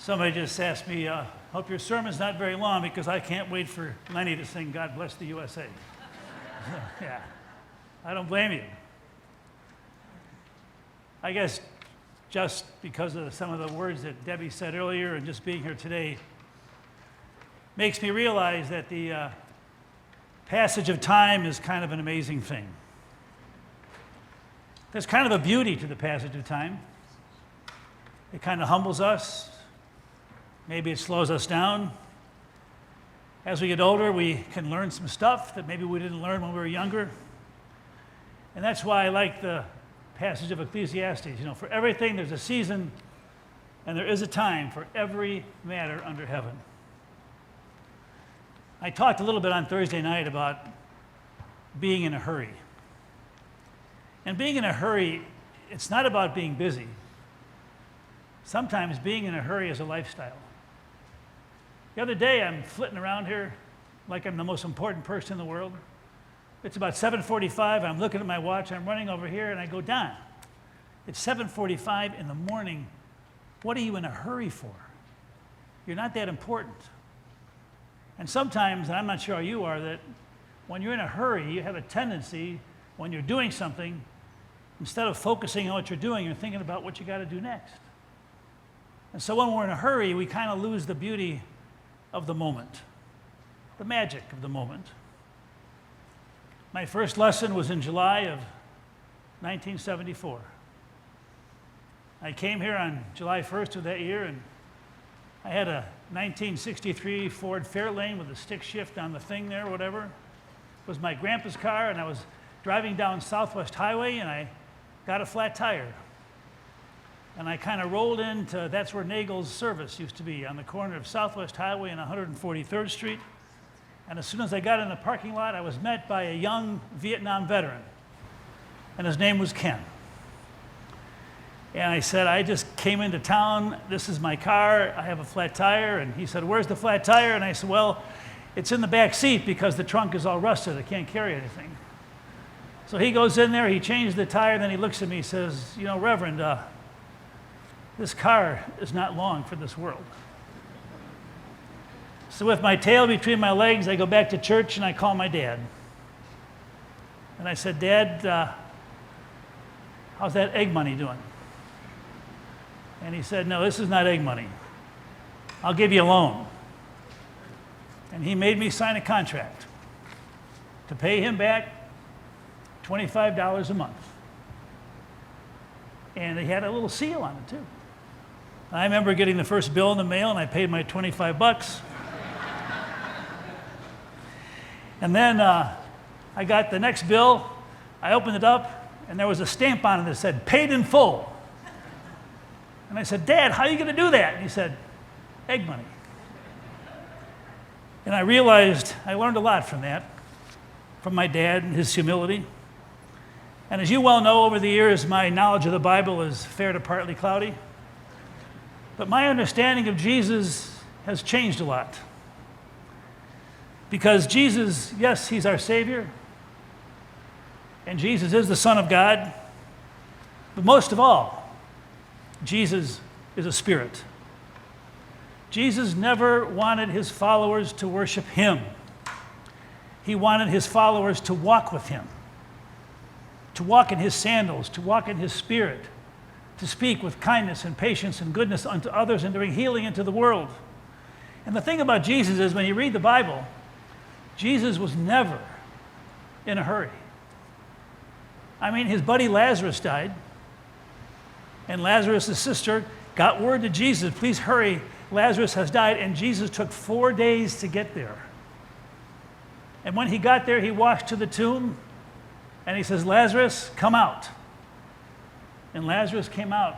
Somebody just asked me, hope your sermon's not very long because I can't wait for Lenny to sing God Bless the USA. Yeah, I don't blame you. I guess just because of some of the words that Debbie said earlier and just being here today makes me realize that the passage of time is kind of an amazing thing. There's kind of a beauty to the passage of time. It kind of humbles us. Maybe it slows us down. As we get older, we can learn some stuff that maybe we didn't learn when we were younger. And that's why I like the passage of Ecclesiastes. You know, for everything there's a season and there is a time for every matter under heaven. I talked a little bit on Thursday night about being in a hurry. And being in a hurry, it's not about being busy. Sometimes being in a hurry is a lifestyle. The other day, I'm flitting around here like I'm the most important person in the world. It's about 7:45. I'm looking at my watch. I'm running over here, and I go, Don, it's 7:45 in the morning. What are you in a hurry for? You're not that important. And sometimes, and I'm not sure how you are, that when you're in a hurry, you have a tendency, when you're doing something, instead of focusing on what you're doing, you're thinking about what you got to do next. And so when we're in a hurry, we kind of lose the beauty of the moment, the magic of the moment. My first lesson was in July of 1974. I came here on July 1st of that year, and I had a 1963 Ford Fairlane with a stick shift on the thing there, whatever. It was my grandpa's car, and I was driving down Southwest Highway, and I got a flat tire. And I kind of rolled into, that's where Nagel's service used to be, on the corner of Southwest Highway and 143rd Street. And as soon as I got in the parking lot, I was met by a young Vietnam veteran. And his name was Ken. And I said, I just came into town. This is my car. I have a flat tire. And he said, where's the flat tire? And I said, well, it's in the back seat because the trunk is all rusted. I can't carry anything. So he goes in there, he changed the tire, then he looks at me, he says, you know, Reverend, this car is not long for this world. So with my tail between my legs, I go back to church and I call my dad. And I said, Dad, how's that egg money doing? And he said, no, this is not egg money. I'll give you a loan. And he made me sign a contract to pay him back $25 a month. And he had a little seal on it too. I remember getting the first bill in the mail, and I paid my $25. And then I got the next bill. I opened it up, and there was a stamp on it that said, paid in full. And I said, Dad, how are you going to do that? And he said, egg money. And I realized I learned a lot from that, from my dad and his humility. And as you well know, over the years, my knowledge of the Bible is fair to partly cloudy. But my understanding of Jesus has changed a lot. Because Jesus, yes, he's our Savior. And Jesus is the Son of God. But most of all, Jesus is a spirit. Jesus never wanted his followers to worship him. He wanted his followers to walk with him, to walk in his sandals, to walk in his spirit, to speak with kindness and patience and goodness unto others and to bring healing into the world. And the thing about Jesus is when you read the Bible, Jesus was never in a hurry. I mean, his buddy Lazarus died, and Lazarus' sister got word to Jesus, please hurry, Lazarus has died, and Jesus took 4 days to get there. And when he got there, he walked to the tomb, and he says, Lazarus, come out. And Lazarus came out,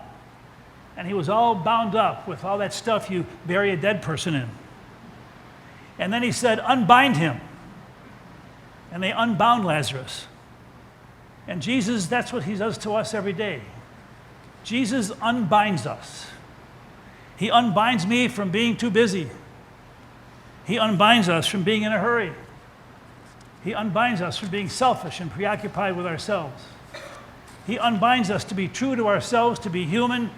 and he was all bound up with all that stuff you bury a dead person in. And then he said, unbind him. And they unbound Lazarus. And Jesus, that's what he does to us every day. Jesus unbinds us. He unbinds me from being too busy. He unbinds us from being in a hurry. He unbinds us from being selfish and preoccupied with ourselves. He unbinds us to be true to ourselves, to be human,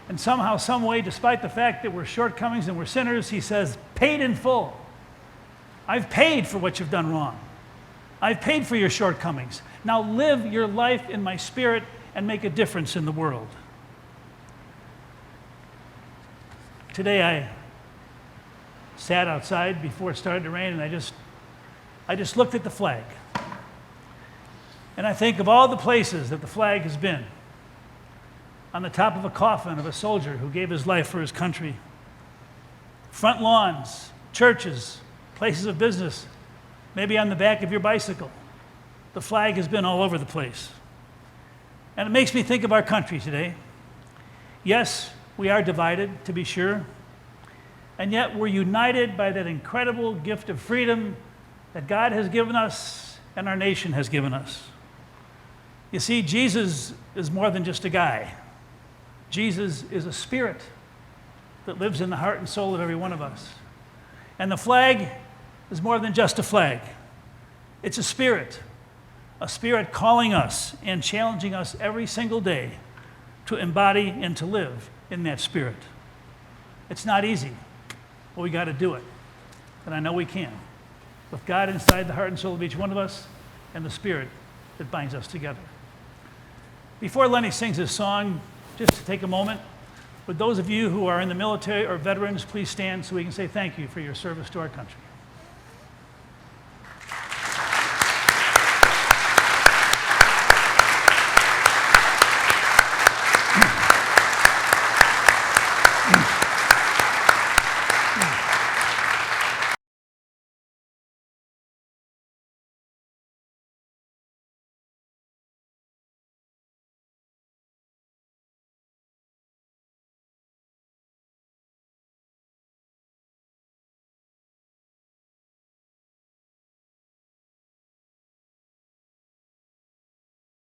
And somehow, some way, despite the fact that we're shortcomings and we're sinners, he says, paid in full. I've paid for what you've done wrong. I've paid for your shortcomings. Now live your life in my Spirit and make a difference in the world. Today I sat outside before it started to rain, and I just looked at the flag. And I think of all the places that the flag has been. On the top of a coffin of a soldier who gave his life for his country. Front lawns, churches, places of business, maybe on the back of your bicycle. The flag has been all over the place. And it makes me think of our country today. Yes, we are divided, to be sure. And yet we're united by that incredible gift of freedom that God has given us and our nation has given us. You see, Jesus is more than just a guy. Jesus is a spirit that lives in the heart and soul of every one of us. And the flag is more than just a flag. It's a spirit calling us and challenging us every single day to embody and to live in that spirit. It's not easy, but we got to do it. And I know we can. With God inside the heart and soul of each one of us and the spirit that binds us together. Before Lenny sings his song, just to take a moment, would those of you who are in the military or veterans please stand so we can say thank you for your service to our country.